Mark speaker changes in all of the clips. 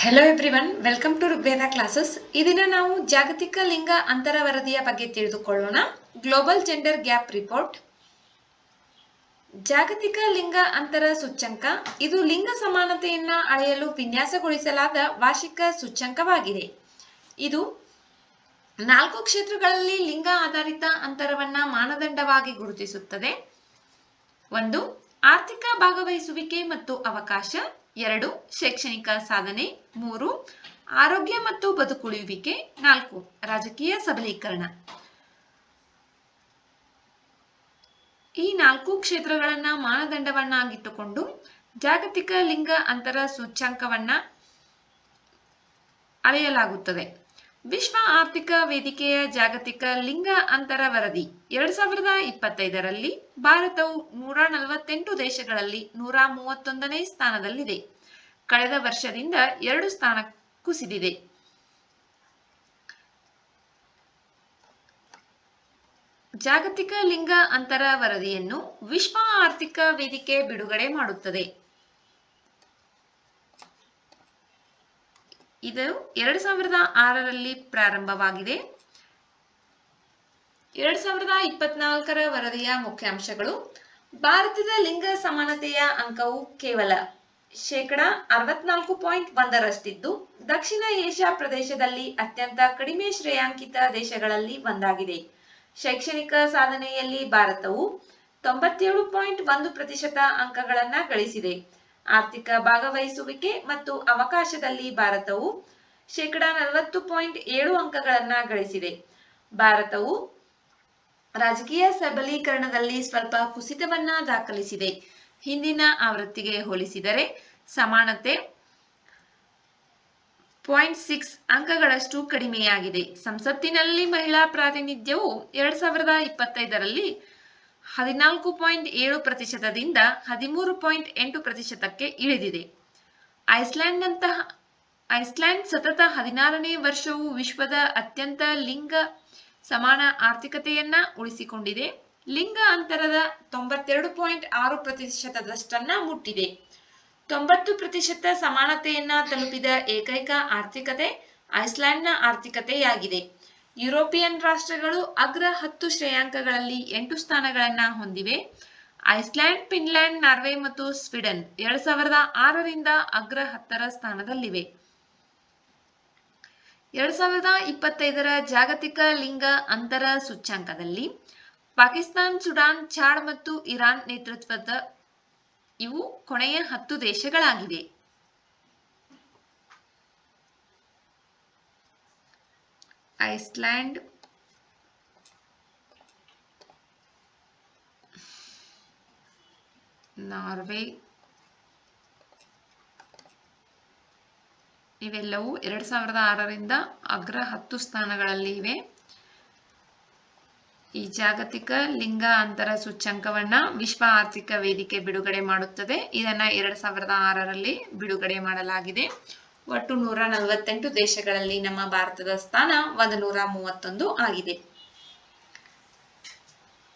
Speaker 1: Hello everyone, welcome to Rigveda classes. ಈ ದಿನ ನಾವು ಜಾಗತಿಕ ಲಿಂಗ ಅಂತರ ವರದಿಯ ಬಗ್ಗೆ ತಿಳಿದುಕೊಳ್ಳೋಣ. Global gender gap report. ಜಾಗತಿಕ ಲಿಂಗ ಅಂತರ ಸೂಚ್ಯಂಕ ಇದು ಲಿಂಗ ಸಮಾನತೆಯನ್ನ ಅಳೆಯಲು ವಿನ್ಯಾಸಗೊಳಿಸಲಾದ ವಾರ್ಷಿಕ ಸೂಚ್ಯಂಕವಾಗಿದೆ. ಇದು 4 ಕ್ಷೇತ್ರಗಳಲ್ಲಿ ಲಿಂಗ ಆಧಾರಿತ ಅಂತರವನ್ನ ಮಾನದಂಡವಾಗಿ ಗುರುತಿಸುತ್ತದೆ. 1. ಆರ್ಥಿಕ ಭಾಗವಹಿಸುವಿಕೆ ಮತ್ತು ಅವಕಾಶ. 2. ಶೈಕ್ಷಣಿಕ ಸಾಧನೆ. 3. ಆರೋಗ್ಯ ಮತ್ತು ಬದುಕುಳಿಯುವಿಕೆ. 4. ರಾಜಕೀಯ ಸಬಲೀಕರಣ. ಈ 4 ಕ್ಷೇತ್ರಗಳನ್ನ ಮಾನದಂಡವನ್ನಾಗಿಟ್ಟುಕೊಂಡು ಜಾಗತಿಕ ಲಿಂಗ ಅಂತರ ಸೂಚ್ಯಂಕವನ್ನ ಅಳೆಯಲಾಗುತ್ತದೆ. ವಿಶ್ವ ಆರ್ಥಿಕ ವೇದಿಕೆಯ ಜಾಗತಿಕ ಲಿಂಗ ಅಂತರ ವರದಿ 2025ರಲ್ಲಿ ಭಾರತವು 148 ದೇಶಗಳಲ್ಲಿ 131ನೇ ಸ್ಥಾನದಲ್ಲಿದೆ. ಕಳೆದ ವರ್ಷದಿಂದ 2 ಸ್ಥಾನ ಕುಸಿದಿದೆ. ಜಾಗತಿಕ ಲಿಂಗ ಅಂತರ ವರದಿಯನ್ನು ವಿಶ್ವ ಆರ್ಥಿಕ ವೇದಿಕೆ ಬಿಡುಗಡೆ ಮಾಡುತ್ತದೆ. ಇದು 2006ರಲ್ಲಿ ಪ್ರಾರಂಭವಾಗಿದೆ. 2024ರ ವರದಿಯ ಮುಖ್ಯಾಂಶಗಳು. ಭಾರತದ ಲಿಂಗ ಸಮಾನತೆಯ ಅಂಕವು ಕೇವಲ 64.1ರಷ್ಟಿದ್ದು ದಕ್ಷಿಣ ಏಷ್ಯಾ ಪ್ರದೇಶದಲ್ಲಿ ಅತ್ಯಂತ ಕಡಿಮೆ ಶ್ರೇಯಾಂಕಿತ ದೇಶಗಳಲ್ಲಿ ಒಂದಾಗಿದೆ. ಶೈಕ್ಷಣಿಕ ಸಾಧನೆಯಲ್ಲಿ ಭಾರತವು 97.1% ಅಂಕಗಳನ್ನ ಗಳಿಸಿದೆ. ಆರ್ಥಿಕ ಭಾಗವಹಿಸುವಿಕೆ ಮತ್ತು ಅವಕಾಶದಲ್ಲಿ ಭಾರತವು 40.7 ಅಂಕಗಳನ್ನ ಗಳಿಸಿದೆ. ಭಾರತವು ರಾಜಕೀಯ ಸಬಲೀಕರಣದಲ್ಲಿ ಸ್ವಲ್ಪ ಕುಸಿತವನ್ನ ದಾಖಲಿಸಿದೆ. ಹಿಂದಿನ ಆವೃತ್ತಿಗೆ ಹೋಲಿಸಿದರೆ ಸಮಾನತೆ 0.6 ಅಂಕಗಳಷ್ಟು ಕಡಿಮೆಯಾಗಿದೆ. ಸಂಸತ್ತಿನಲ್ಲಿ ಮಹಿಳಾ ಪ್ರಾತಿನಿಧ್ಯವು 2025ರಲ್ಲಿ 14.7%ದಿಂದ 13.8%ಕ್ಕೆ ಇಳಿದಿದೆ. ಐಸ್ಲ್ಯಾಂಡ್ ಸತತ 16ನೇ ವರ್ಷವೂ ವಿಶ್ವದ ಅತ್ಯಂತ ಲಿಂಗ ಸಮಾನ ಆರ್ಥಿಕತೆಯನ್ನ ಉಳಿಸಿಕೊಂಡಿದೆ. ಲಿಂಗ ಅಂತರದ 92.6%ದಷ್ಟನ್ನ ಮುಟ್ಟಿದೆ. 90% ಸಮಾನತೆಯನ್ನ ತಲುಪಿದ ಏಕೈಕ ಆರ್ಥಿಕತೆ ಐಸ್ಲ್ಯಾಂಡ್ನ ಆರ್ಥಿಕತೆಯಾಗಿದೆ. ಯುರೋಪಿಯನ್ ರಾಷ್ಟ್ರಗಳು ಅಗ್ರ 10 ಶ್ರೇಯಾಂಕಗಳಲ್ಲಿ 8 ಸ್ಥಾನಗಳನ್ನ ಹೊಂದಿವೆ. ಐಸ್ಲ್ಯಾಂಡ್, ಫಿನ್ಲ್ಯಾಂಡ್, ನಾರ್ವೆ ಮತ್ತು ಸ್ವೀಡನ್ 2006ರಿಂದ ಅಗ್ರ 10ರ ಸ್ಥಾನದಲ್ಲಿವೆ. 2025ರ ಜಾಗತಿಕ ಲಿಂಗ ಅಂತರ ಸೂಚ್ಯಂಕದಲ್ಲಿ ಪಾಕಿಸ್ತಾನ್, ಸುಡಾನ್, ಚಾಡ್ ಮತ್ತು ಇರಾನ್ ನೇತೃತ್ವದ ಇವು ಕೊನೆಯ 10 ದೇಶಗಳಾಗಿವೆ. ಐಸ್ಲ್ಯಾಂಡ್, ನಾರ್ವೆ ಇವೆಲ್ಲವೂ 2006ರಿಂದ ಅಗ್ರ 10 ಸ್ಥಾನಗಳಲ್ಲಿ ಇವೆ. ಈ ಜಾಗತಿಕ ಲಿಂಗ ಅಂತರ ಸೂಚ್ಯಂಕವನ್ನ ವಿಶ್ವ ಆರ್ಥಿಕ ವೇದಿಕೆ ಬಿಡುಗಡೆ ಮಾಡುತ್ತದೆ. ಇದನ್ನ 2006ರಲ್ಲಿ ಬಿಡುಗಡೆ ಮಾಡಲಾಗಿದೆ. ಒಟ್ಟು 148 ದೇಶಗಳಲ್ಲಿ ನಮ್ಮ ಭಾರತದ ಸ್ಥಾನ 131 ಆಗಿದೆ.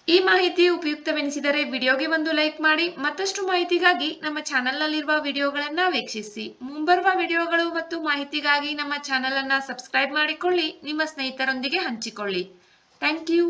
Speaker 1: ಈ ಮಾಹಿತಿ ಉಪಯುಕ್ತವೆನಿಸಿದರೆ ವಿಡಿಯೋಗೆ ಒಂದು ಲೈಕ್ ಮಾಡಿ. ಮತ್ತಷ್ಟು ಮಾಹಿತಿಗಾಗಿ ನಮ್ಮ ಚಾನೆಲ್ನಲ್ಲಿರುವ ವಿಡಿಯೋಗಳನ್ನ ವೀಕ್ಷಿಸಿ. ಮುಂಬರುವ ವಿಡಿಯೋಗಳು ಮತ್ತು ಮಾಹಿತಿಗಾಗಿ ನಮ್ಮ ಚಾನೆಲ್ ಅನ್ನ ಸಬ್ಸ್ಕ್ರೈಬ್ ಮಾಡಿಕೊಳ್ಳಿ. ನಿಮ್ಮ ಸ್ನೇಹಿತರೊಂದಿಗೆ ಹಂಚಿಕೊಳ್ಳಿ. Thank you.